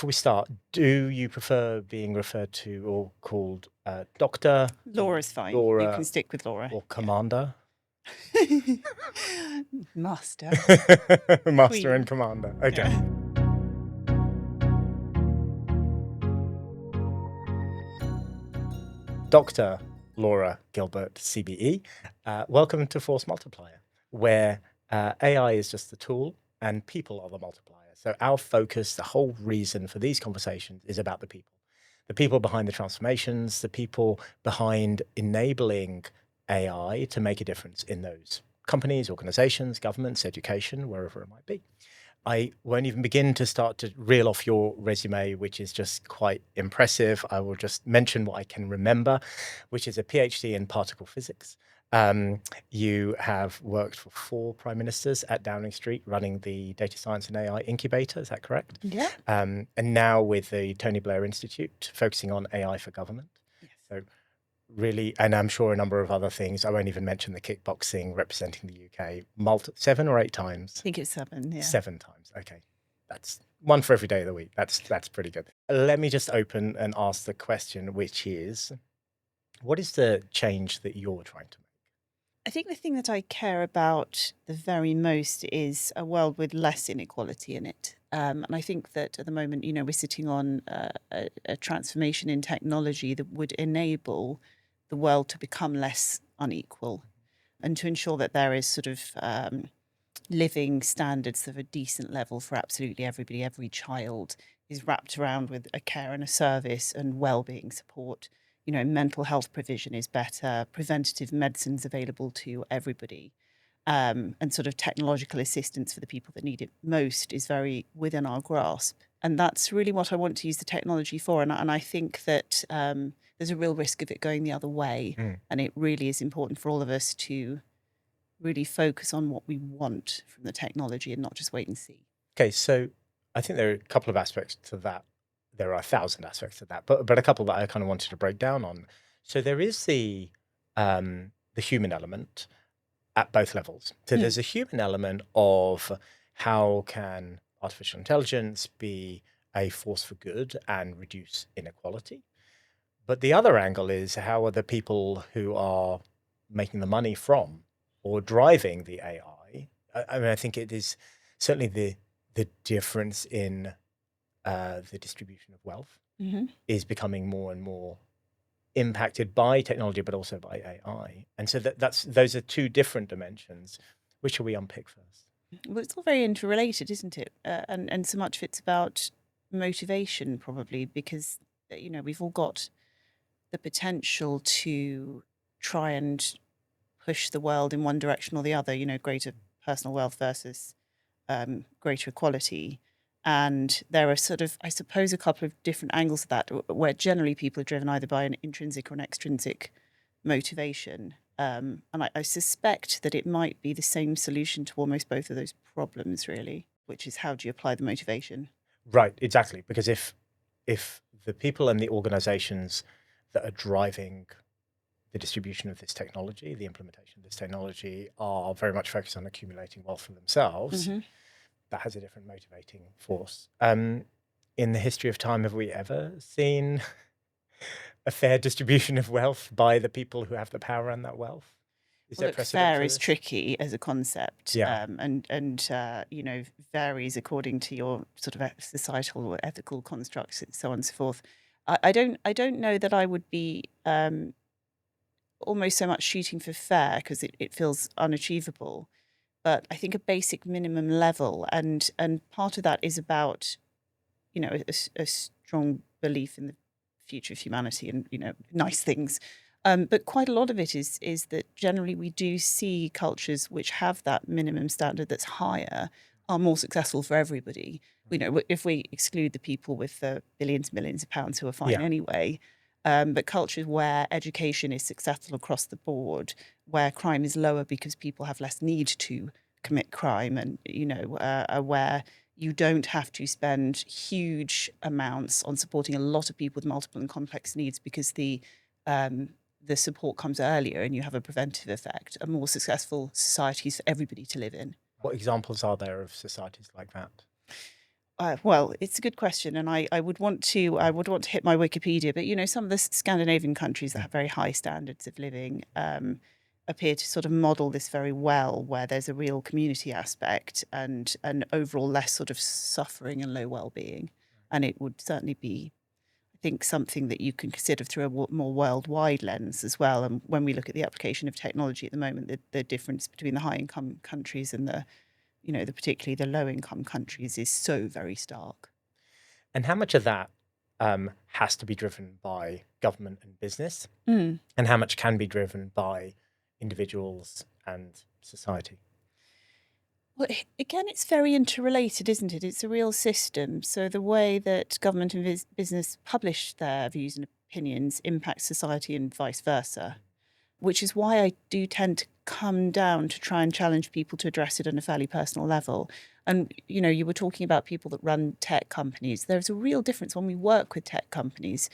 before we start, do you prefer being referred to or called Doctor, Laura's fine. Laura, you can stick with Laura. or Commander? Master. Master Queen. and Commander. Okay. Yeah. Dr. Laura Gilbert CBE, welcome to Force Multiplier, where AI is just the tool and people are the multiplier. So our focus, the whole reason for these conversations is about the people behind the transformations, the people behind enabling AI to make a difference in those companies, organizations, governments, education, wherever it might be. I won't even begin to start to reel off your resume, which is just quite impressive. I will just mention what I can remember, which is a PhD in particle physics. You have worked for 4 prime ministers at Downing Street, running the data science and AI incubator. Is that correct? Yeah. And now with the Tony Blair Institute, focusing on AI for government. Yes. So really, and I'm sure a number of other things. I won't even mention the kickboxing representing the UK 7 or 8 times. I think it's 7. Yeah. 7 times. Okay. That's one for every day of the week. That's pretty good. Let me just open and ask the question, which is, what is the change that you're trying to make? I think the thing that I care about the very most is a world with less inequality in it. And I think that at the moment, we're sitting on a transformation in technology that would enable the world to become less unequal and to ensure that there is sort of living standards of a decent level for absolutely everybody. Every child is wrapped around with a care and a service and well-being support. Mental health provision is better, preventative medicines available to everybody, and sort of technological assistance for the people that need it most is very within our grasp. And that's really what I want to use the technology for. And I think that there's a real risk of it going the other way. And it really is important for all of us to really focus on what we want from the technology and not just wait and see. Okay, so I think there are a couple of aspects to that. There are 1,000 aspects to that, but a couple that I kind of wanted to break down on. So there is the human element at both levels. So there's a human element of how can artificial intelligence be a force for good and reduce inequality. But the other angle is, how are the people who are making the money from or driving the AI? I mean, I think it is certainly the difference in the distribution of wealth is becoming more and more impacted by technology, but also by AI. And so those are 2 different dimensions. Which shall we unpick first? Well, it's all very interrelated, isn't it? And so much of it's about motivation, probably, because, we've all got the potential to try and push the world in one direction or the other, greater personal wealth versus greater equality. And there are sort of, I suppose, a couple of different angles of that, where generally people are driven either by an intrinsic or an extrinsic motivation. And I suspect that it might be the same solution to almost both of those problems, really, which is, how do you apply the motivation? Right, exactly. Because if the people and the organizations that are driving the distribution of this technology, the implementation of this technology, are very much focused on accumulating wealth for themselves, that has a different motivating force. In the history of time, have we ever seen a fair distribution of wealth by the people who have the power and that wealth? Fair is tricky as a concept, Yeah. and varies according to your sort of societal or ethical constructs, and so on and so forth. I don't know that I would be almost so much shooting for fair, because it feels unachievable. But I think a basic minimum level, and part of that is about, a strong belief in the future of humanity and, nice things. But quite a lot of it is that generally we do see cultures which have that minimum standard that's higher are more successful for everybody. If we exclude the people with the billions, millions of pounds who are fine anyway. But cultures where education is successful across the board, where crime is lower because people have less need to commit crime, and where you don't have to spend huge amounts on supporting a lot of people with multiple and complex needs because the support comes earlier and you have a preventive effect, are more successful societies for everybody to live in. What examples are there of societies like that? Well, it's a good question, and I would want to hit my Wikipedia, but some of the Scandinavian countries that have very high standards of living appear to sort of model this very well, where there's a real community aspect and an overall less sort of suffering and low well-being, and it would certainly be, I think, something that you can consider through a more worldwide lens as well. And when we look at the application of technology at the moment, the difference between the high-income countries and particularly the low-income countries is so very stark. And how much of that has to be driven by government and business, and how much can be driven by individuals and society? Well, again, it's very interrelated, isn't it? It's a real system. So the way that government and business publish their views and opinions impacts society and vice versa, which is why I do tend to come down to try and challenge people to address it on a fairly personal level. And, you were talking about people that run tech companies. There's a real difference when we work with tech companies,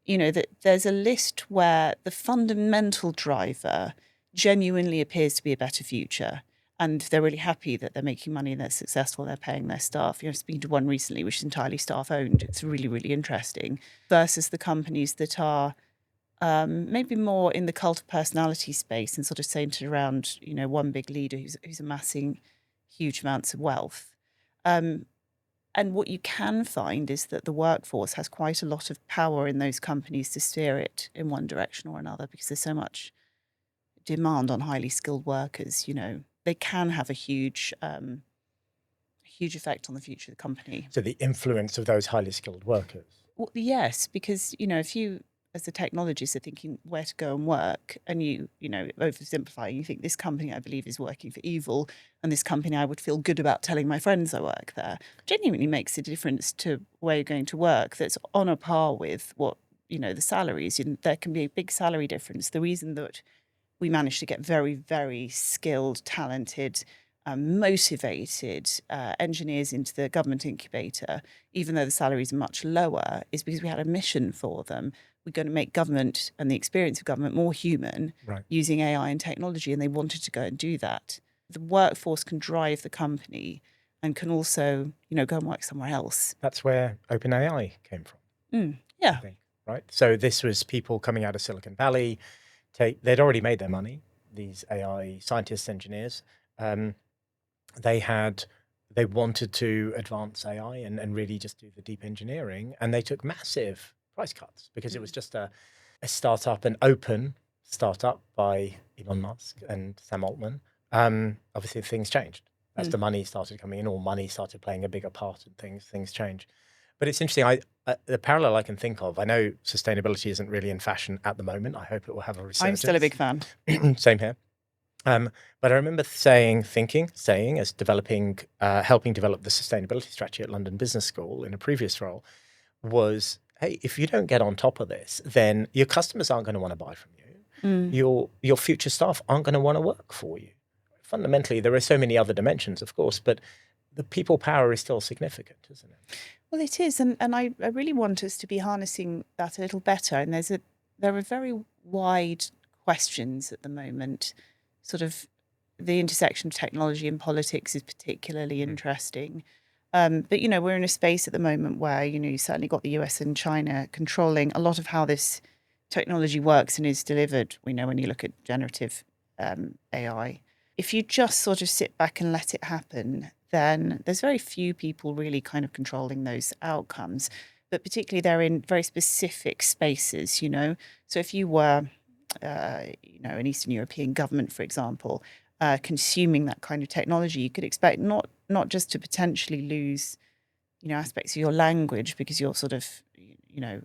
that there's a list where the fundamental driver genuinely appears to be a better future. And they're really happy that they're making money and they're successful, they're paying their staff. Speaking to one recently, which is entirely staff owned. It's really, really interesting. Versus the companies that are maybe more in the cult of personality space and sort of centered around, one big leader who's amassing huge amounts of wealth. And what you can find is that the workforce has quite a lot of power in those companies to steer it in one direction or another, because there's so much demand on highly skilled workers. They can have a huge effect on the future of the company. So the influence of those highly skilled workers. Well, yes, because if you, as the technologists, are thinking where to go and work, and oversimplifying, you think this company I believe is working for evil, and this company I would feel good about telling my friends I work there, genuinely makes a difference to where you're going to work. That's on a par with what the salaries. There can be a big salary difference. The reason that we managed to get very, very skilled, talented, motivated engineers into the government incubator, even though the salaries are much lower, is because we had a mission for them. We're going to make government and the experience of government more human, Right. using AI and technology, and they wanted to go and do that. The workforce can drive the company and can also, go and work somewhere else. That's where OpenAI came from. Yeah. I think, right? So this was people coming out of Silicon Valley. They'd already made their money, these AI scientists, engineers. They wanted to advance AI and really just do the deep engineering. And they took massive price cuts because it was just a startup, an open startup by Elon Musk and Sam Altman. Obviously, things changed. As the money started coming in, or money started playing a bigger part in things changed. But it's interesting. The parallel I can think of, I know sustainability isn't really in fashion at the moment. I hope it will have a resurgence. I'm still a big fan. Same here. But I remember saying, as developing, helping develop the sustainability strategy at London Business School in a previous role, was, hey, if you don't get on top of this, then your customers aren't going to want to buy from you. Your future staff aren't going to want to work for you. Fundamentally, there are so many other dimensions, of course, but the people power is still significant, isn't it? Well, it is, and I really want us to be harnessing that a little better. And there are very wide questions at the moment. Sort of the intersection of technology and politics is particularly interesting. But we're in a space at the moment where you certainly got the US and China controlling a lot of how this technology works and is delivered. We know when you look at generative AI, if you just sort of sit back and let it happen, then there's very few people really kind of controlling those outcomes. But particularly they're in very specific spaces, So if you were, an Eastern European government, for example, consuming that kind of technology, you could expect not just to potentially lose, aspects of your language because you're sort of,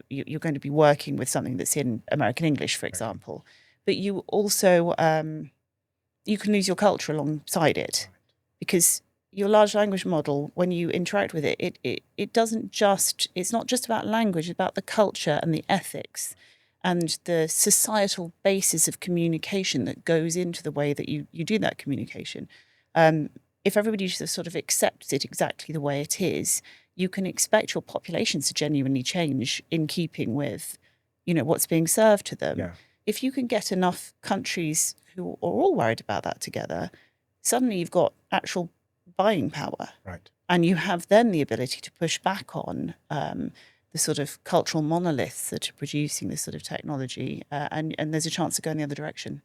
you're going to be working with something that's in American English, for example, but you also, you can lose your culture alongside it, because your large language model, when you interact with it, it's not just about language, it's about the culture and the ethics and the societal basis of communication that goes into the way that you do that communication. If everybody just sort of accepts it exactly the way it is, you can expect your populations to genuinely change in keeping with, what's being served to them. Yeah. If you can get enough countries who are all worried about that together, suddenly you've got actual buying power. Right. And you have then the ability to push back on the sort of cultural monoliths that are producing this sort of technology, and there's a chance to go in the other direction.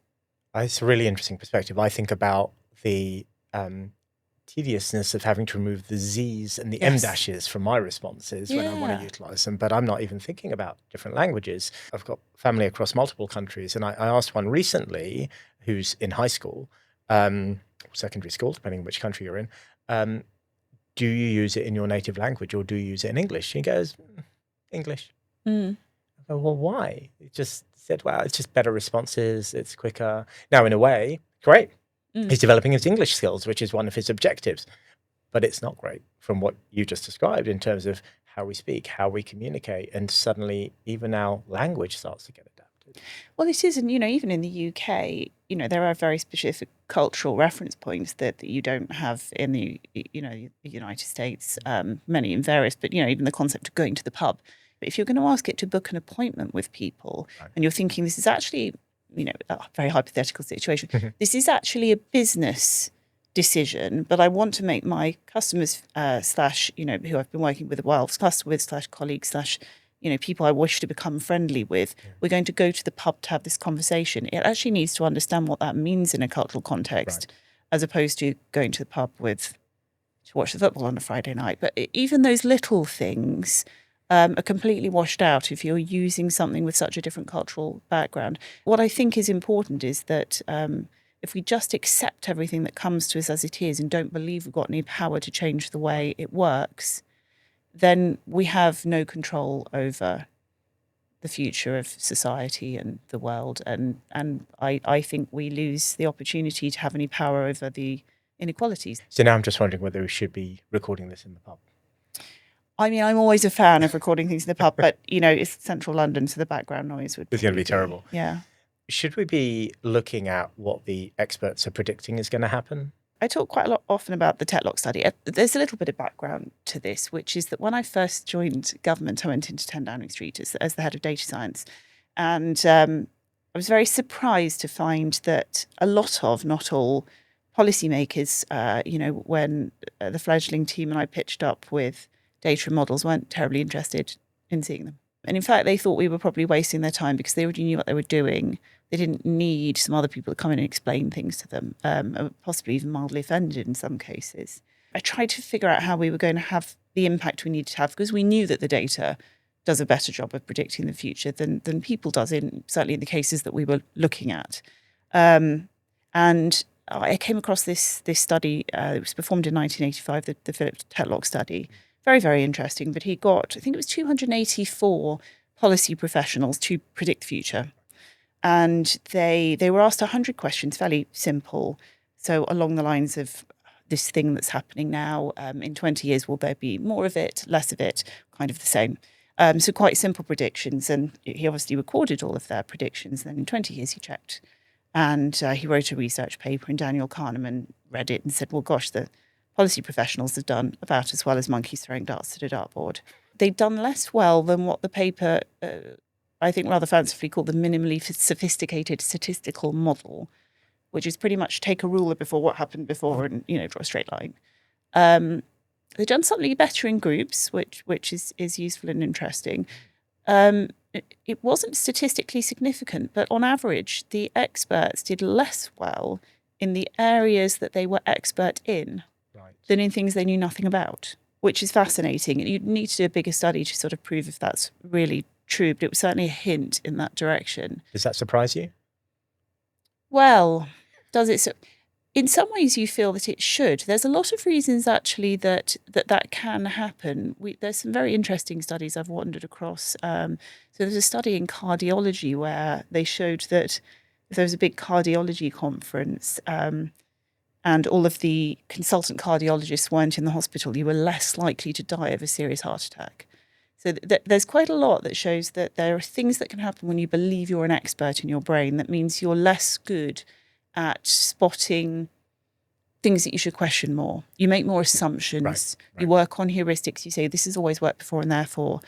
It's a really interesting perspective. I think about the tediousness of having to remove the Z's and the M dashes from my responses when I want to utilize them, but I'm not even thinking about different languages. I've got family across multiple countries, and I asked one recently who's in high school, secondary school, depending on which country you're in, do you use it in your native language or do you use it in English? He goes, English. I go, well, why? He just said, well, it's just better responses, it's quicker. Now, in a way, great. He's developing his English skills, which is one of his objectives. But it's not great from what you just described in terms of how we speak, how we communicate. And suddenly, even our language starts to get adapted. Well, it is. And, even in the UK, there are very specific cultural reference points that you don't have in the United States, many and various, but, even the concept of going to the pub. But if you're going to ask it to book an appointment with people and you're thinking this is actually a very hypothetical situation. This is actually a business decision, but I want to make my customers slash, who I've been working with a while, customers slash colleagues slash, people I wish to become friendly with. We're going to go to the pub to have this conversation. It actually needs to understand what that means in a cultural context, as opposed to going to the pub to watch the football on a Friday night. But even those little things are completely washed out if you're using something with such a different cultural background. What I think is important is that if we just accept everything that comes to us as it is and don't believe we've got any power to change the way it works, then we have no control over the future of society and the world. And I think we lose the opportunity to have any power over the inequalities. So now I'm just wondering whether we should be recording this in the pub. I mean, I'm always a fan of recording things in the pub, but, it's central London, so the background noise would... It's going to be terrible. Yeah. Should we be looking at what the experts are predicting is going to happen? I talk quite a lot often about the Tetlock study. There's a little bit of background to this, which is that when I first joined government, I went into 10 Downing Street as the head of data science. And I was very surprised to find that a lot of, not all, policymakers, when the fledgling team and I pitched up with data and models, weren't terribly interested in seeing them. And in fact, they thought we were probably wasting their time because they already knew what they were doing. They didn't need some other people to come in and explain things to them, possibly even mildly offended in some cases. I tried to figure out how we were going to have the impact we needed to have, because we knew that the data does a better job of predicting the future than people does, certainly in the cases that we were looking at. And I came across this study. It was performed in 1985, the Philip Tetlock study. Very, very interesting. But he got, I think it was 284 policy professionals to predict the future. And they were asked 100 questions, fairly simple. So along the lines of this thing that's happening now, in 20 years, will there be more of it, less of it, kind of the same? So quite simple predictions. And he obviously recorded all of their predictions. And then in 20 years, he checked. And he wrote a research paper, and Daniel Kahneman read it and said, well, gosh, the policy professionals have done about as well as monkeys throwing darts at a dartboard. They'd done less well than what the paper, I think rather fancifully called the minimally sophisticated statistical model, which is pretty much take a ruler before what happened before and, draw a straight line. They've done something better in groups, which is useful and interesting. It wasn't statistically significant, but on average, the experts did less well in the areas that they were expert in than in things they knew nothing about, which is fascinating. You'd need to do a bigger study to sort of prove if that's really true, but it was certainly a hint in that direction. Does that surprise you? Well, does it? In some ways, you feel that it should. There's a lot of reasons, actually, that can happen. There's some very interesting studies I've wandered across. So there's a study in cardiology where they showed that if there was a big cardiology conference and all of the consultant cardiologists weren't in the hospital, you were less likely to die of a serious heart attack. So there's quite a lot that shows that there are things that can happen when you believe you're an expert in your brain. That means you're less good at spotting things that you should question more. You make more assumptions. Right. You work on heuristics. You say, this has always worked before and therefore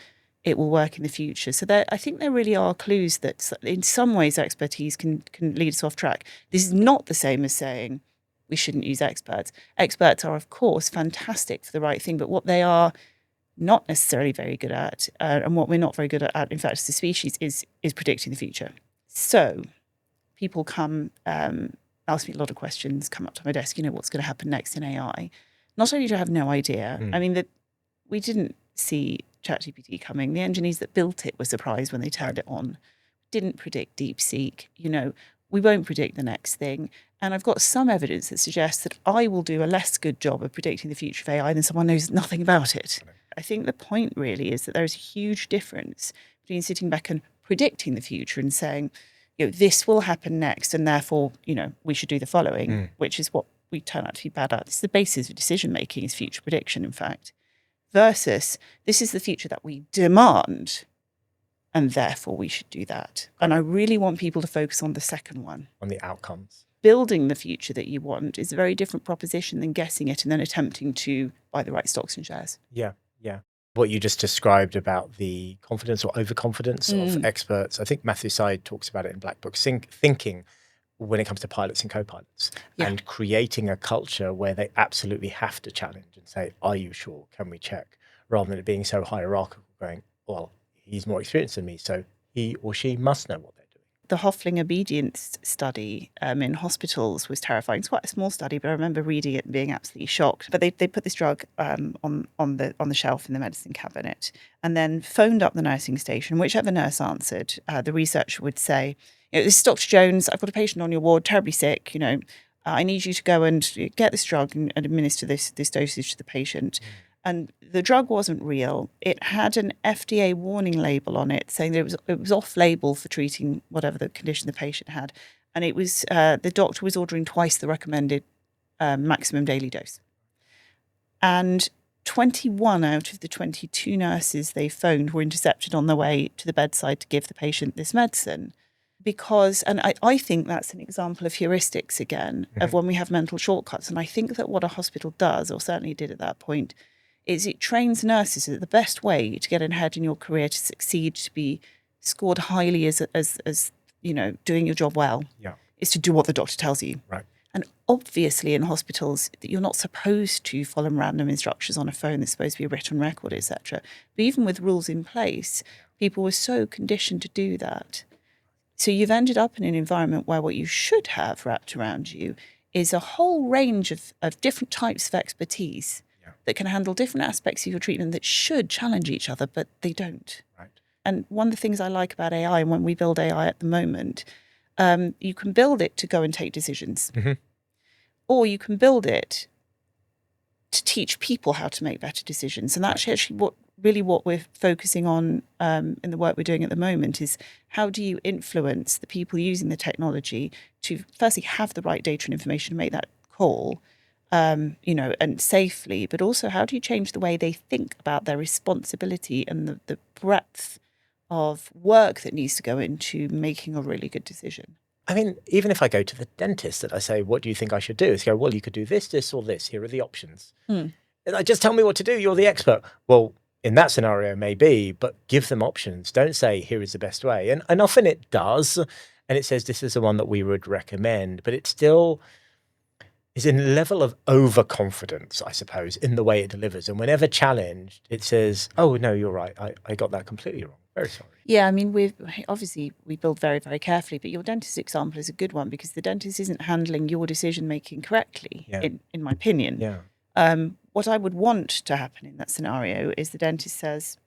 it will work in the future. So I think there really are clues that in some ways expertise can lead us off track. This is not the same as saying we shouldn't use experts. Experts are, of course, fantastic for the right thing, but what they are not necessarily very good at, and what we're not very good at, in fact, as a species, is predicting the future. So people come, ask me a lot of questions, come up to my desk, what's going to happen next in AI? Not only do I have no idea, I mean, that we didn't see ChatGPT coming. The engineers that built it were surprised when they turned it on. Didn't predict DeepSeek. We won't predict the next thing. And I've got some evidence that suggests that I will do a less good job of predicting the future of AI than someone who knows nothing about it. I think the point really is that there's a huge difference between sitting back and predicting the future and saying, this will happen next, and therefore, we should do the following, which is what we turn out to be bad at. This is the basis of decision making, is future prediction, in fact, versus this is the future that we demand, and therefore we should do that. And I really want people to focus on the second one. On the outcomes. Building the future that you want is a very different proposition than guessing it and then attempting to buy the right stocks and shares. Yeah. What you just described about the confidence or overconfidence of experts, I think Matthew Syed talks about it in Black Book, thinking when it comes to pilots and co-pilots, and creating a culture where they absolutely have to challenge and say, are you sure? Can we check? Rather than it being so hierarchical, going, well, he's more experienced than me, so he or she must know what they're doing. The Hoffling obedience study in hospitals was terrifying. It's quite a small study, but I remember reading it and being absolutely shocked. But they put this drug on the shelf in the medicine cabinet and then phoned up the nursing station. Whichever nurse answered, the researcher would say, this is Dr. Jones, I've got a patient on your ward, terribly sick, I need you to go and get this drug and administer this dosage to the patient. And the drug wasn't real. It had an FDA warning label on it saying that it was off-label for treating whatever the condition the patient had. And it was the doctor was ordering twice the recommended maximum daily dose. And 21 out of the 22 nurses they phoned were intercepted on their way to the bedside to give the patient this medicine. Because, and I think that's an example of heuristics again, of when we have mental shortcuts. And I think that what a hospital does, or certainly did at that point, is it trains nurses that the best way to get ahead in your career, to succeed, to be scored highly as doing your job well, is to do what the doctor tells you. Right. And obviously in hospitals, you're not supposed to follow random instructions on a phone. There's supposed to be a written record, etc. But even with rules in place, people were so conditioned to do that. So you've ended up in an environment where what you should have wrapped around you is a whole range of different types of expertise that can handle different aspects of your treatment that should challenge each other, but they don't. Right. And one of the things I like about AI, and when we build AI at the moment, you can build it to go and take decisions. Or you can build it to teach people how to make better decisions. And that's actually what we're focusing on in the work we're doing at the moment, is how do you influence the people using the technology to firstly have the right data and information to make that call, and safely, but also how do you change the way they think about their responsibility and the breadth of work that needs to go into making a really good decision. I mean, even if I go to the dentist and I say, what do you think I should do? It's go, well, you could do this, this, or this. Here are the options. And just tell me what to do. You're the expert. Well, in that scenario, maybe, but give them options. Don't say, here is the best way. And often it does. And it says, this is the one that we would recommend. But it still is in a level of overconfidence, I suppose, in the way it delivers. And whenever challenged, it says, oh, no, you're right. I got that completely wrong. Very sorry. Yeah, I mean, we build very, very carefully, but your dentist example is a good one because the dentist isn't handling your decision-making correctly, in my opinion. Yeah. What I would want to happen in that scenario is the dentist says,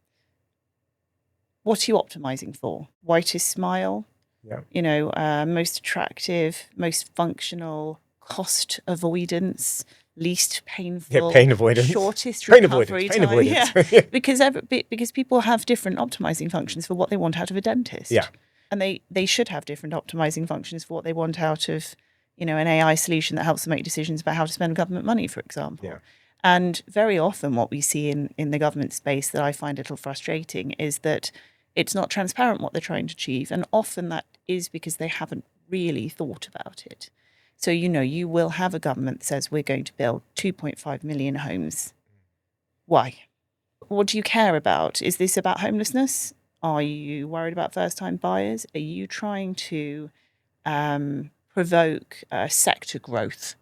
what are you optimizing for? Whitest smile, most attractive, most functional, cost avoidance, least painful, pain avoidance, shortest pain recovery avoidance, time. pain avoidance. Because people have different optimizing functions for what they want out of a dentist. Yeah. And they should have different optimizing functions for what they want out of, an AI solution that helps them make decisions about how to spend government money, for example. Yeah. And very often what we see in the government space that I find a little frustrating is that it's not transparent what they're trying to achieve. And often that is because they haven't really thought about it. So, you will have a government that says we're going to build 2.5 million homes. Why? What do you care about? Is this about homelessness? Are you worried about first-time buyers? Are you trying to provoke sector growth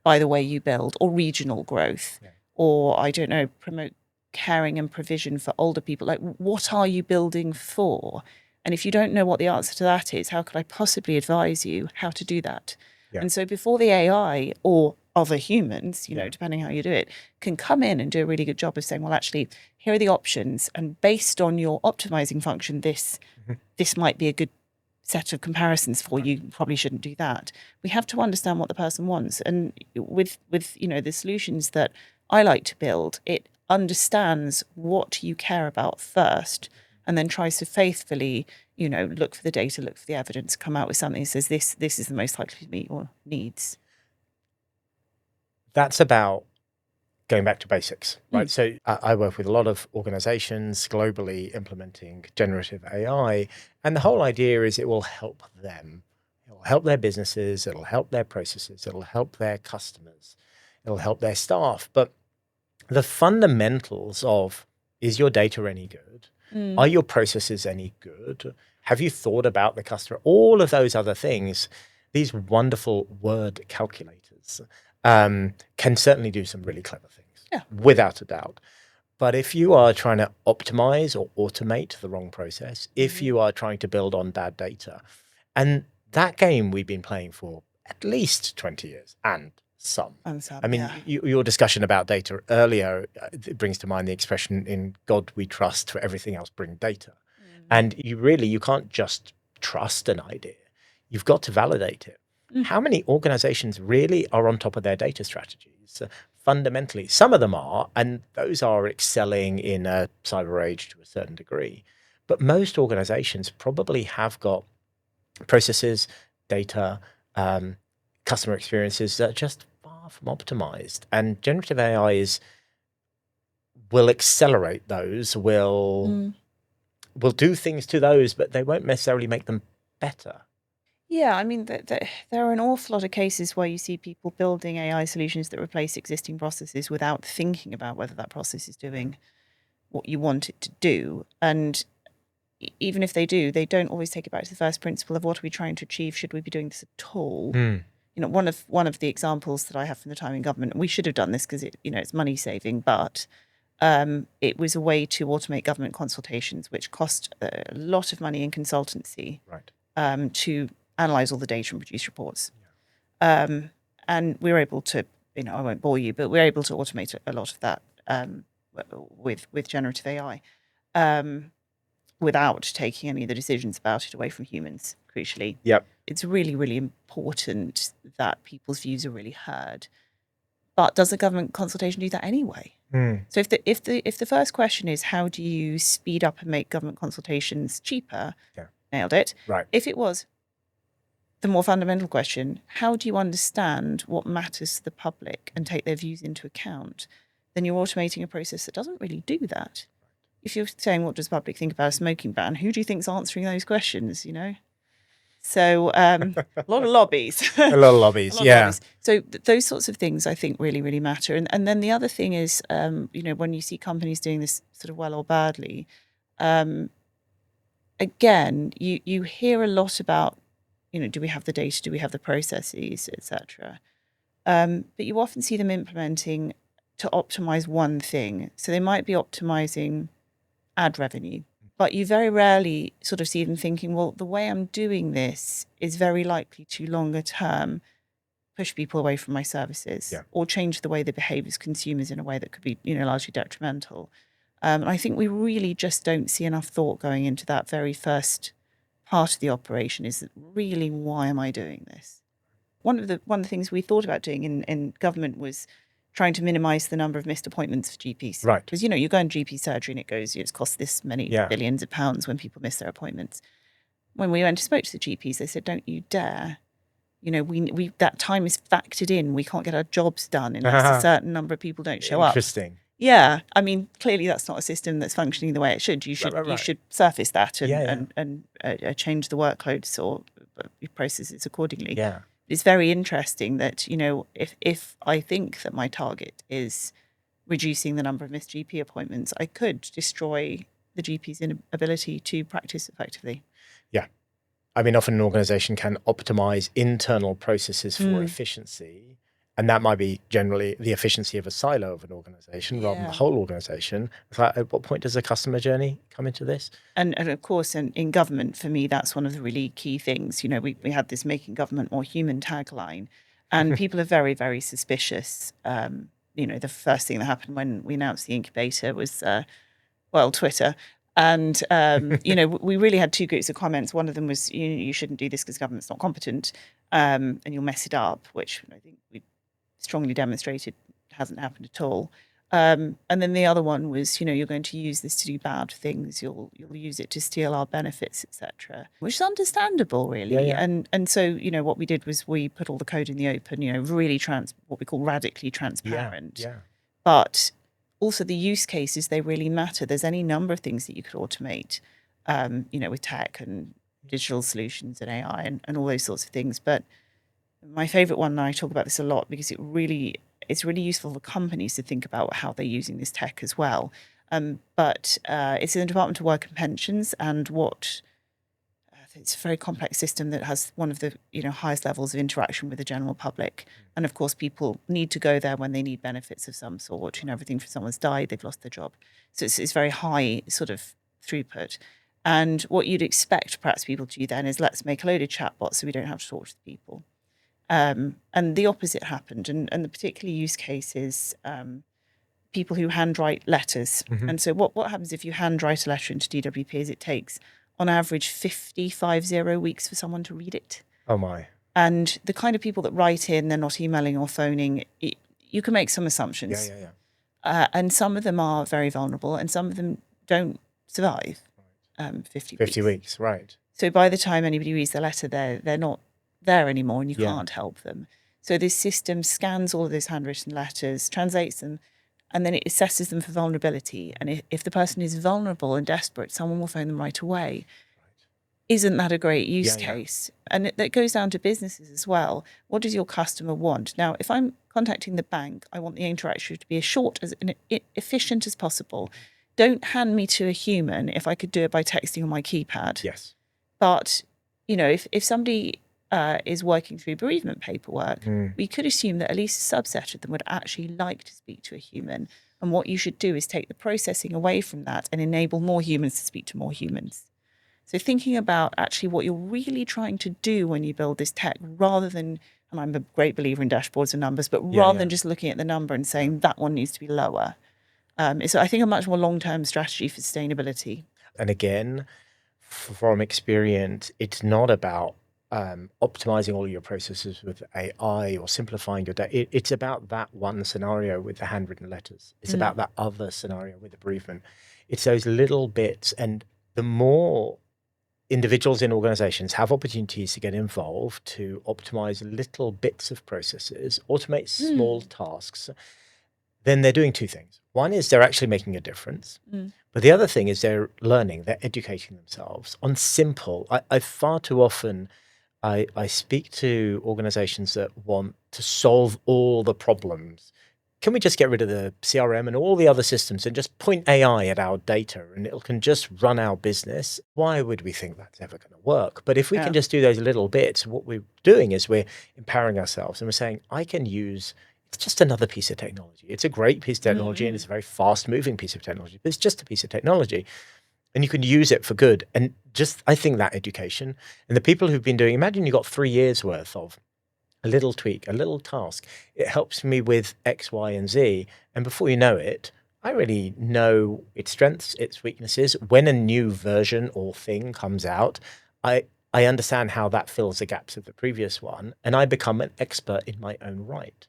by the way you build, or regional growth, Yeah. or, I don't know, promote caring and provision for older people. Like, what are you building for? And if you don't know what the answer to that is, how could I possibly advise you how to do that? Yeah. And so before the AI or other humans, Yeah. depending how you do it, can come in and do a really good job of saying, well, actually, here are the options. And based on your optimizing function, this might be a good set of comparisons for you. You probably shouldn't do that. We have to understand what the person wants. And with the solutions that I like to build, it understands what you care about first, and then tries to faithfully, look for the data, look for the evidence, come out with something that says this is the most likely to meet your needs. That's about going back to basics, right? So I work with a lot of organizations globally implementing generative AI, and the whole idea is it will help them. It'll help their businesses, it'll help their processes, it'll help their customers, it'll help their staff. But the fundamentals of, is your data any good? Are your processes any good? Have you thought about the customer? All of those other things, these wonderful word calculators can certainly do some really clever things, without a doubt. But if you are trying to optimize or automate the wrong process, if you are trying to build on bad data, and that game we've been playing for at least 20 years and some. I mean, your discussion about data earlier, it brings to mind the expression, in God we trust, for everything else bring data. And you can't just trust an idea. You've got to validate it. How many organizations really are on top of their data strategies? Fundamentally, some of them are, and those are excelling in a cyber age to a certain degree. But most organizations probably have got processes, data, customer experiences that are just far from optimized. And generative AI will accelerate those, will do things to those, but they won't necessarily make them better. Yeah, I mean, there are an awful lot of cases where you see people building AI solutions that replace existing processes without thinking about whether that process is doing what you want it to do. And even if they do, they don't always take it back to the first principle of, what are we trying to achieve? Should we be doing this at all? One of the examples that I have from the time in government, and we should have done this because it's money saving, but it was a way to automate government consultations, which cost a lot of money in consultancy, to analyze all the data and produce reports. And we were able to, I won't bore you, but we were able to automate a lot of that with generative AI, without taking any of the decisions about it away from humans, crucially. It's really, really important that people's views are really heard. But does the government consultation do that anyway? So if the first question is, how do you speed up and make government consultations cheaper? Nailed it. If it was the more fundamental question, how do you understand what matters to the public and take their views into account? Then you're automating a process that doesn't really do that. If you're saying, what does the public think about a smoking ban? Who do you think's answering those questions, So a lot of lobbies. A lot of lobbies, lobbies. So those sorts of things, I think, really, really matter. And then the other thing is, when you see companies doing this sort of well or badly, again, you hear a lot about, do we have the data? Do we have the processes, etc. But you often see them implementing to optimize one thing. So they might be optimizing ad revenue, but you very rarely sort of see them thinking, well, the way I'm doing this is very likely to longer term push people away from my services, or change the way they behave as consumers in a way that could be, largely detrimental. And I think we really just don't see enough thought going into that very first part of the operation. Is that really, why am I doing this? One of the things we thought about doing in government was trying to minimize the number of missed appointments for GPs. Because, you go in GP surgery and it goes, it's cost this many billions of pounds when people miss their appointments. When we went and spoke to the GPs, they said, don't you dare. We that time is factored in. We can't get our jobs done unless a certain number of people don't show up. Interesting. Yeah, I mean, clearly that's not a system that's functioning the way it should. You should surface that and change the workloads or your processes accordingly. It's very interesting that, if I think that my target is reducing the number of missed GP appointments, I could destroy the GP's inability to practice effectively. I mean, often an organization can optimize internal processes for efficiency And that might be generally the efficiency of a silo of an organization rather than the Yeah. whole organization. It's like, at what point does the customer journey come into this? And of course, in government, for me, that's one of the really key things. You know, we had this making government more human tagline, and people are very, very suspicious. You know, the first thing that happened when we announced the incubator was, well, Twitter. And, you know, we really had two groups of comments. One of them was, you shouldn't do this because government's not competent, and you'll mess it up, which I think we strongly demonstrated hasn't happened at all. And then the other one was, you know, you're going to use this to do bad things. You'll use it to steal our benefits, etc., which is understandable, really. Yeah. And so, you know, what we did was we put all the code in the open. You know, really what we call radically Yeah. transparent. Yeah. But also the use cases, they really matter. There's any number of things that you could automate, you know, with tech and digital solutions and AI and all those sorts of things. But my favorite one, and I talk about this a lot because it's really useful for companies to think about how they're using this tech as well. But it's in the Department of Work and Pensions, and it's a very complex system that has one of the highest levels of interaction with the general public. And of course, people need to go there when they need benefits of some sort. You know, everything from someone's died, they've lost their job, so it's very high sort of throughput. And what you'd expect perhaps people to do then is let's make a load of chatbots so we don't have to talk to the people. And the opposite happened. And the particular use case is people who handwrite letters. Mhm. And so what happens if you handwrite a letter into DWP is it takes, on average, 50 weeks for someone to read it. Oh, my. And the kind of people that write in, they're not emailing or phoning, you can make some assumptions. Yeah. And some of them are very vulnerable and some of them don't survive 50 weeks. 50 weeks, right. So by the time anybody reads the letter, they're not there anymore and you Yeah. can't help them. So this system scans all of those handwritten letters, translates them, and then it assesses them for vulnerability. And if the person is vulnerable and desperate, someone will phone them right away. Isn't that a great use case? And that goes down to businesses as well. What does your customer want? Now, if I'm contacting the bank, I want the interaction to be as short and efficient as possible. Don't hand me to a human if I could do it by texting on my keypad. Yes. But, you know, if somebody is working through bereavement paperwork, we could assume that at least a subset of them would actually like to speak to a human. And what you should do is take the processing away from that and enable more humans to speak to more humans. So thinking about actually what you're really trying to do when you build this tech, rather than, and I'm a great believer in dashboards and numbers, but rather than just looking at the number and saying that one needs to be lower. It's, I think, a much more long-term strategy for sustainability. And again, from experience, it's not about optimizing all your processes with AI or simplifying your data. It's about that one scenario with the handwritten letters. It's about that other scenario with the bereavement. It's those little bits. And the more individuals in organizations have opportunities to get involved to optimize little bits of processes, automate small tasks, then they're doing two things. One is they're actually making a difference. But the other thing is they're learning, they're educating themselves on simple. I far too often, I speak to organizations that want to solve all the problems. Can we just get rid of the CRM and all the other systems and just point AI at our data and it can just run our business? Why would we think that's ever going to work? But if we can just do those little bits, what we're doing is we're empowering ourselves and we're saying, I can use, it's just another piece of technology. It's a great piece of technology and it's a very fast moving piece of technology, but it's just a piece of technology. And you can use it for good. And just, I think that education and the people who've been doing, imagine you got 3 years worth of a little tweak, a little task. It helps me with X, Y, and Z. And before you know it, I really know its strengths, its weaknesses. When a new version or thing comes out, I understand how that fills the gaps of the previous one. And I become an expert in my own right.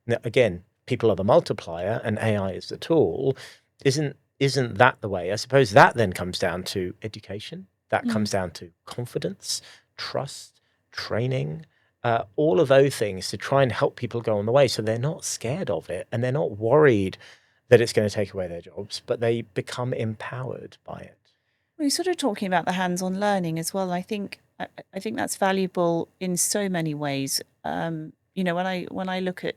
Now, again, people are the multiplier and AI is the tool. Isn't that the way? I suppose that then comes down to education. That comes down to confidence, trust, training, all of those things to try and help people go on the way so they're not scared of it and they're not worried that it's going to take away their jobs, but they become empowered by it. We're sort of talking about the hands-on learning as well. I think that's valuable in so many ways. You know, when I look at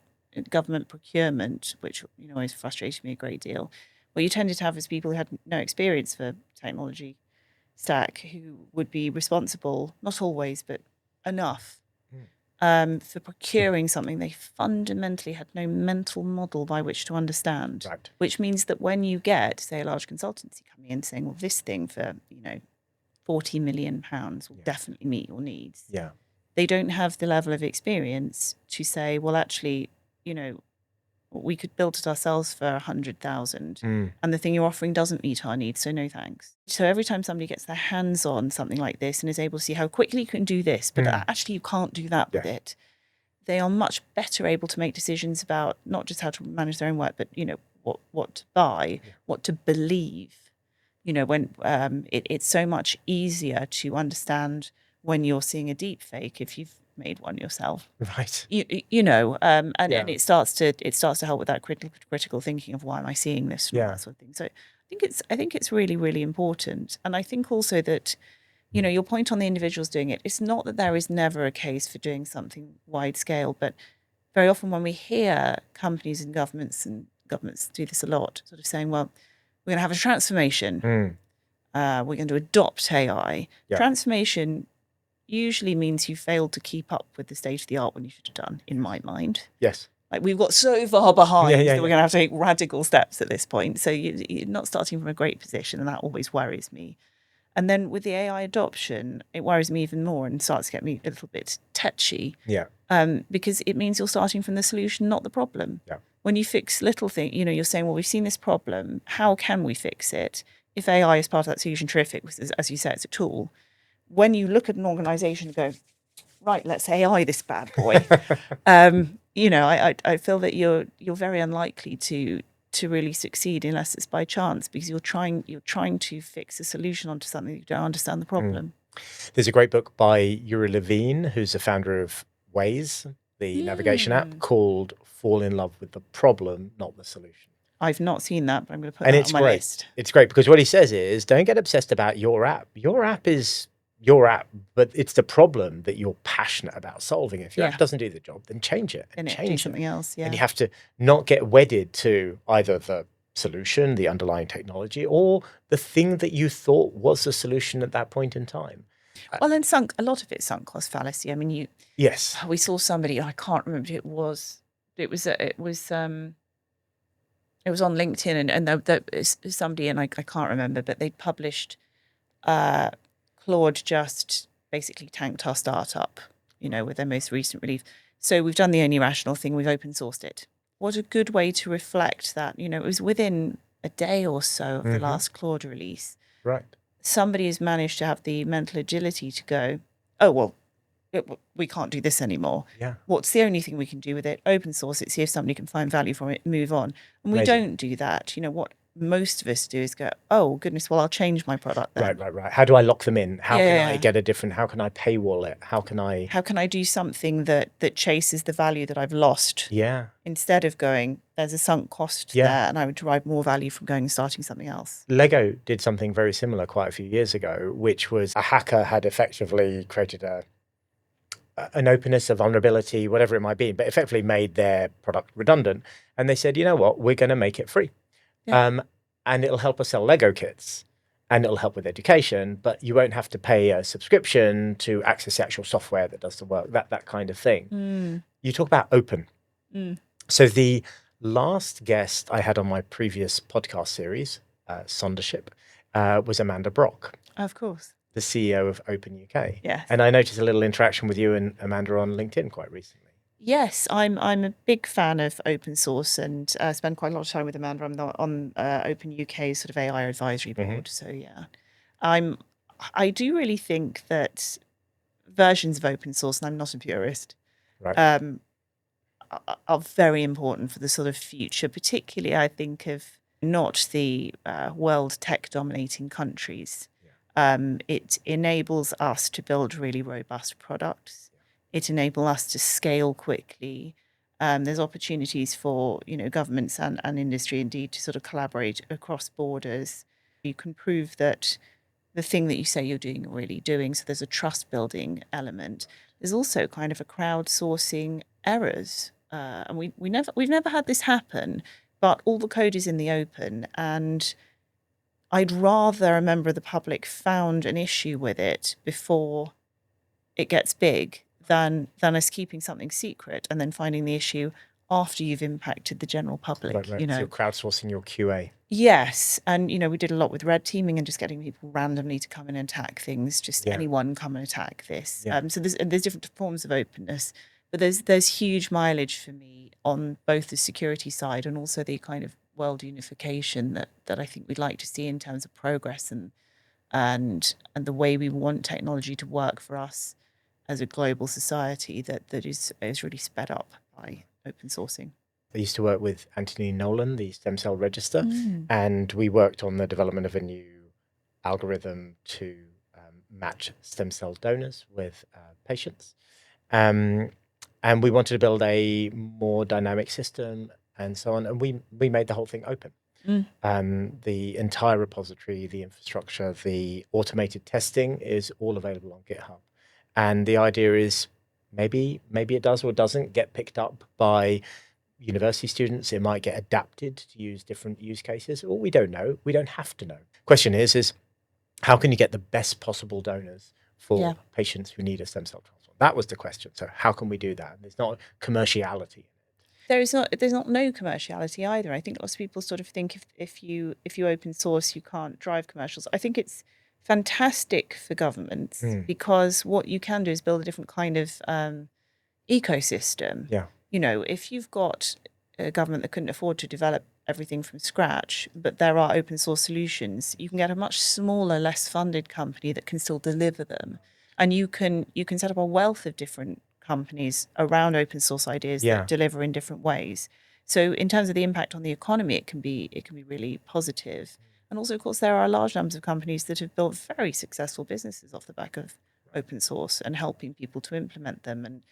government procurement, which always frustrated me a great deal, what you tended to have is people who had no experience for technology stack who would be responsible, not always, but enough For procuring something they fundamentally had no mental model by which to understand. Right. Which means that when you get, say, a large consultancy coming in saying, well, this thing for, £40 million will definitely meet your needs. Yeah. They don't have the level of experience to say, well, actually, we could build it ourselves for 100,000 and the thing you're offering doesn't meet our needs, so no thanks. So every time somebody gets their hands on something like this and is able to see how quickly you can do this, but actually you can't do that with it, they are much better able to make decisions about not just how to manage their own work, but what to buy, what to believe. When it's so much easier to understand when you're seeing a deep fake if you've made one yourself. Right. And it starts to help with that critical thinking of why am I seeing this and all that sort of thing. So I think it's really, really important. And I think also that, your point on the individuals doing it, it's not that there is never a case for doing something wide scale, but very often when we hear companies and governments do this a lot, sort of saying, well, we're going to have a transformation. We're going to adopt AI. Yeah. Transformation usually means you failed to keep up with the state of the art when you should have done, in my mind. Yes. Like we've got so far behind that we're going to have to take radical steps at this point. So you're not starting from a great position, and that always worries me. And then with the AI adoption, it worries me even more and starts to get me a little bit tetchy. Yeah. Because it means you're starting from the solution, not the problem. Yeah. When you fix little things, you're saying, well, we've seen this problem. How can we fix it? If AI is part of that solution, terrific. As you say, it's a tool. When you look at an organization and go, right, let's AI this bad boy, I feel that you're very unlikely to really succeed unless it's by chance, because you're trying to fix a solution onto something you don't understand the problem. There's a great book by Yuri Levine, who's the founder of Waze, the navigation app, called Fall in Love with the Problem, Not the Solution. I've not seen that, but I'm going to put that on my list. It's great because what he says is, don't get obsessed about your app. Your app is your app, but it's the problem that you're passionate about solving. If your app doesn't do the job, then change it. And do something else, And you have to not get wedded to either the solution, the underlying technology, or the thing that you thought was the solution at that point in time. Well, and a lot of it's sunk cost fallacy. I mean, we saw somebody, I can't remember who it was. It was on LinkedIn, and there was somebody, and I can't remember, but they'd published Claude just basically tanked our startup, with their most recent release. So we've done the only rational thing, we've open sourced it. What a good way to reflect that. It was within a day or so of the last Claude release. Right. Somebody has managed to have the mental agility to go, oh, well, we can't do this anymore. Yeah. What's the only thing we can do with it? Open source it, see if somebody can find value from it, move on. And we don't do that. What most of us do is go, oh, goodness, well, I'll change my product then. Right. How do I lock them in? How can I get how can I paywall it? How can I do something that chases the value that I've lost? Yeah. Instead of going, there's a sunk cost there, and I would derive more value from going and starting something else. Lego did something very similar quite a few years ago, which was a hacker had effectively created an openness, a vulnerability, whatever it might be, but effectively made their product redundant. And they said, you know what, we're going to make it free. Yeah. And it'll help us sell Lego kits, and it'll help with education, but you won't have to pay a subscription to access the actual software that does the work, that kind of thing. You talk about open. So the last guest I had on my previous podcast series, Sondership, was Amanda Brock. Of course. The CEO of Open UK. Yes. And I noticed a little interaction with you and Amanda on LinkedIn quite recently. Yes, I'm a big fan of open source, and spend quite a lot of time with Amanda. I'm on Open UK's sort of AI advisory board. So yeah, I do really think that versions of open source, and I'm not a purist, right, are very important for the sort of future. Particularly, I think of not the world tech dominating countries. It enables us to build really robust products. It enables us to scale quickly. There's opportunities for governments and industry indeed to sort of collaborate across borders. You can prove that the thing that you say you're doing, you're really doing. So there's a trust building element. There's also kind of a crowdsourcing errors, and we've never had this happen. But all the code is in the open, and I'd rather a member of the public found an issue with it before it gets big than us keeping something secret and then finding the issue after you've impacted the general public. Right. So you're crowdsourcing your QA. Yes, and we did a lot with red teaming and just getting people randomly to come and attack things. Just anyone come and attack this. So there's different forms of openness, but there's huge mileage for me on both the security side and also the kind of world unification that I think we'd like to see in terms of progress and the way we want technology to work for us as a global society that is really sped up by open sourcing. I used to work with Anthony Nolan, the stem cell register, and we worked on the development of a new algorithm to match stem cell donors with patients. And we wanted to build a more dynamic system and so on. And we made the whole thing open. The entire repository, the infrastructure, the automated testing is all available on GitHub. And the idea is maybe it does or doesn't get picked up by university students. It might get adapted to use different use cases, or we don't know. We don't have to know. Question is how can you get the best possible donors for patients who need a stem cell transplant? That was the question. So how can we do that? There's not commerciality. There's no commerciality either. I think lots of people sort of think if you open source, you can't drive commercials. I think it's fantastic for governments because what you can do is build a different kind of ecosystem. Yeah. If you've got a government that couldn't afford to develop everything from scratch, but there are open source solutions, you can get a much smaller, less funded company that can still deliver them. And you can set up a wealth of different companies around open source ideas that deliver in different ways. So in terms of the impact on the economy, it can be really positive. And also, of course, there are large numbers of companies that have built very successful businesses off the back of open source and helping people to implement them and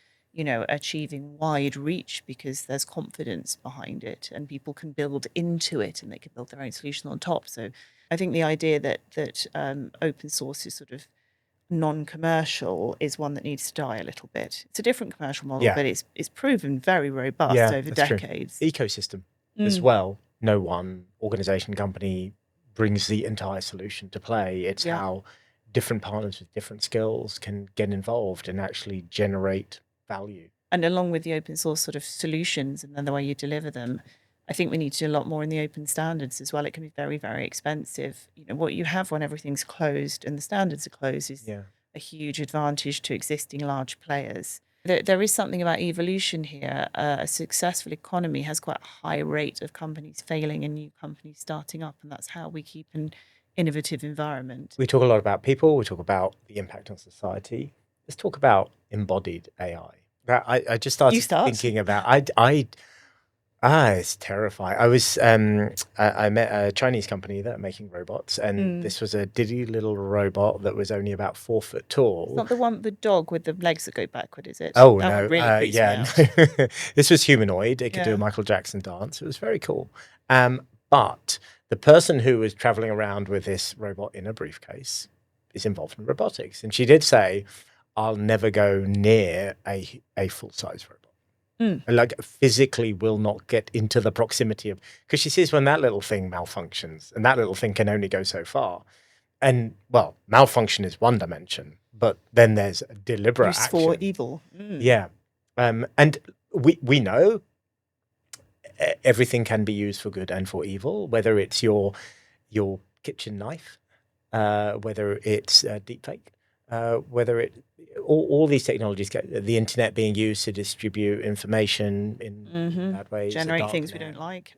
achieving wide reach because there's confidence behind it and people can build into it and they can build their own solution on top. So I think the idea that open source is sort of non-commercial is one that needs to die a little bit. It's a different commercial model, but it's proven very robust over decades. True. Ecosystem as well. No one organization, company brings the entire solution to play. It's how different partners with different skills can get involved and actually generate value. And along with the open source sort of solutions and then the way you deliver them, I think we need to do a lot more in the open standards as well. It can be very, very expensive. What you have when everything's closed and the standards are closed is a huge advantage to existing large players. There is something about evolution here. A successful economy has quite a high rate of companies failing and new companies starting up, and that's how we keep an innovative environment. We talk a lot about people. We talk about the impact on society. Let's talk about embodied AI. I just started thinking about. It's terrifying. I met a Chinese company that are making robots, and this was a diddy little robot that was only about 4 foot tall. It's not the one, the dog with the legs that go backward, is it? Oh, that no. Really creeps me out. No. This was humanoid. It could do a Michael Jackson dance. It was very cool. But the person who was traveling around with this robot in a briefcase is involved in robotics. And she did say, I'll never go near a full-size robot. Like physically will not get into the proximity of, because she says when that little thing malfunctions and that little thing can only go so far. And well, malfunction is one dimension, but then there's deliberate Use action. for evil. Yeah. And we know everything can be used for good and for evil, whether it's your kitchen knife, whether it's deepfake, whether it all these technologies get the internet being used to distribute information in bad ways, generate things we don't like.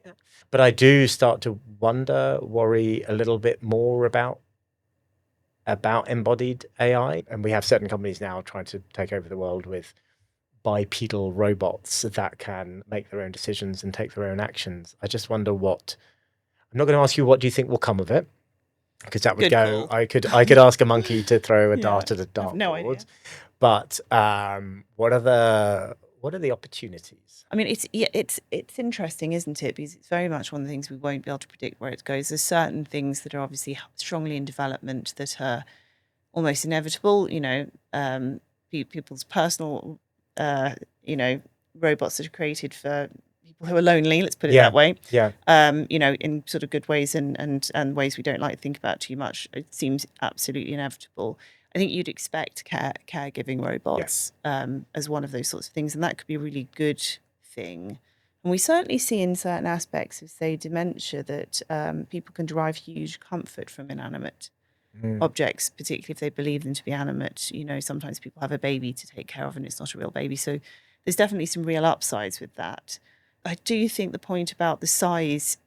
But I do start to worry a little bit more about embodied AI, and we have certain companies now trying to take over the world with bipedal robots that can make their own decisions and take their own actions. I just wonder what. I'm not going to ask you what do you think will come of it, because that would Good go. call. I could ask a monkey to throw a dart at a dartboard. No idea. But what are the opportunities? I mean, it's interesting, isn't it? Because it's very much one of the things we won't be able to predict where it goes. There's certain things that are obviously strongly in development that are almost inevitable. People's personal, robots that are created for people who are lonely. Let's put it that way. Yeah. In sort of good ways and ways we don't like to think about too much. It seems absolutely inevitable. I think you'd expect caregiving robots as one of those sorts of things, and that could be a really good thing. And we certainly see in certain aspects of, say, dementia that people can derive huge comfort from inanimate objects, particularly if they believe them to be animate. You know, sometimes people have a baby to take care of and it's not a real baby. So there's definitely some real upsides with that. I do think the point about the size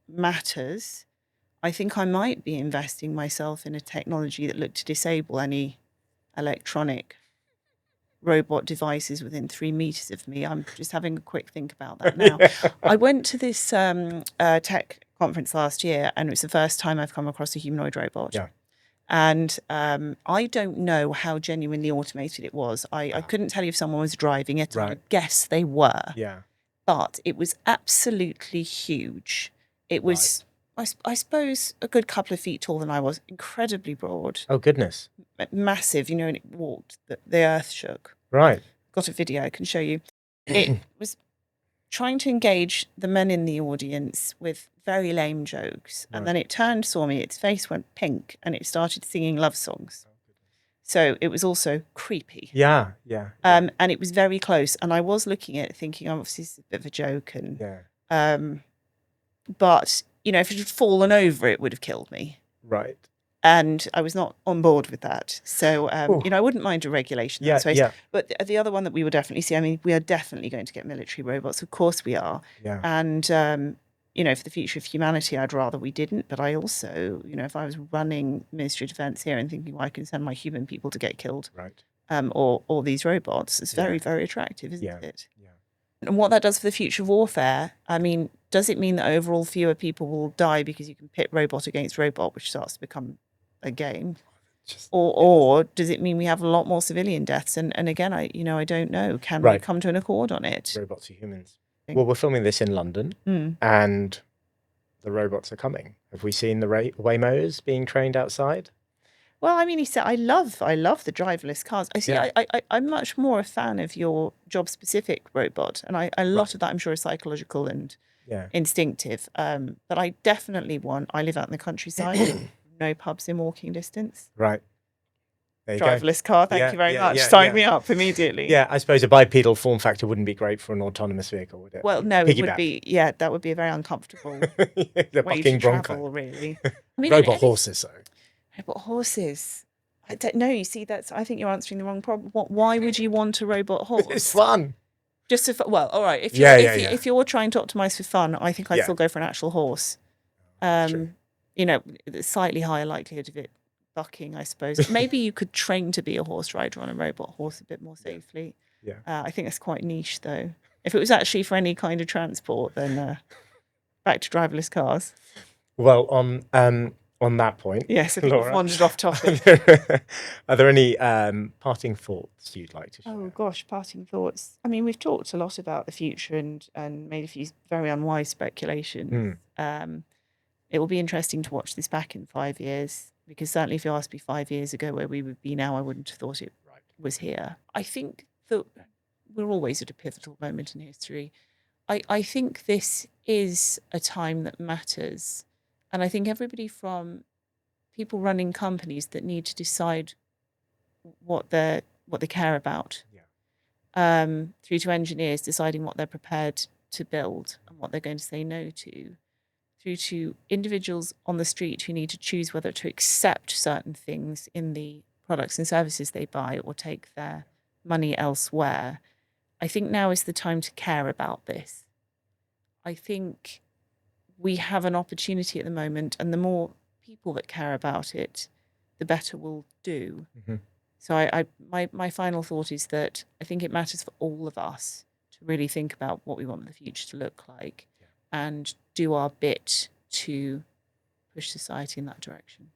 matters. I think I might be investing myself in a technology that looked to disable any electronic robot devices within 3 meters of me. I'm just having a quick think about that now. I went to this tech conference last year, and it was the first time I've come across a humanoid robot. Yeah. And I don't know how genuinely automated it was. I couldn't tell you if someone was driving it. Right. I guess they were. Yeah. But it was absolutely huge. It was, I suppose, a good couple of feet taller than I was, incredibly broad, Oh, goodness. massive, you know, and it walked, the earth shook. Right. Got a video I can show you. It was trying to engage the men in the audience with very lame jokes. And then it turned, saw me, its face went pink, and it started singing love songs. So it was also creepy. Yeah. And it was very close. And I was looking at it thinking, oh, obviously this is a bit of a joke. And but, you know, if it had fallen over, it would have killed me. Right. And I was not on board with that. So, you know, I wouldn't mind a regulation. Yeah. But the other one that we will definitely see, I mean, we are definitely going to get military robots. Of course we are. Yeah. And, you know, for the future of humanity, I'd rather we didn't. But I also, you know, if I was running Ministry of Defence here and thinking, well, I can send my human people to get killed, right, or these robots, it's very, very attractive, isn't it? Yeah. And what that does for the future of warfare, I mean, does it mean that overall fewer people will die because you can pit robot against robot, which starts to become a game? Or does it mean we have a lot more civilian deaths? And again, I don't know. Can we come to an accord on it? Robots are humans. Well, we're filming this in London, and the robots are coming. Have we seen the Waymos being trained outside? Well, I mean, he said, I love the driverless cars. I see. Yeah. I'm much more a fan of your job-specific robot, and a lot of that, I'm sure, is psychological and instinctive. But I definitely want. I live out in the countryside. No pubs in walking distance. Right. There you driverless go. car. Thank you very much. Sign me up immediately. Yeah, I suppose a bipedal form factor wouldn't be great for an autonomous vehicle, would it? Well, no, it would be. Yeah, that would be a very uncomfortable way to travel, really. I mean, robot horses, though. Robot horses. I don't know. You see, I think you're answering the wrong problem. Why would you want a robot horse? It's fun. Just well, all right. If you're trying to optimize for fun, I think I'd still go for an actual horse. True. You know, slightly higher likelihood of it bucking, I suppose. Maybe you could train to be a horse rider on a robot horse a bit more safely. Yeah. I think that's quite niche, though. If it was actually for any kind of transport, then back to driverless cars. Well, on that point, yes, I've wandered off topic. Are there any parting thoughts you'd like to share? Oh gosh, parting thoughts. I mean, we've talked a lot about the future and made a few very unwise speculations. It will be interesting to watch this back in 5 years, because certainly if you asked me 5 years ago where we would be now, I wouldn't have thought it was here. I think that we're always at a pivotal moment in history. I think this is a time that matters. And I think everybody from people running companies that need to decide what they care about, through to engineers deciding what they're prepared to build and what they're going to say no to, through to individuals on the street who need to choose whether to accept certain things in the products and services they buy or take their money elsewhere. I think now is the time to care about this. I think we have an opportunity at the moment, and the more people that care about it, the better we'll do. Mm-hmm. So my final thought is that I think it matters for all of us to really think about what we want the future to look like and do our bit to push society in that direction.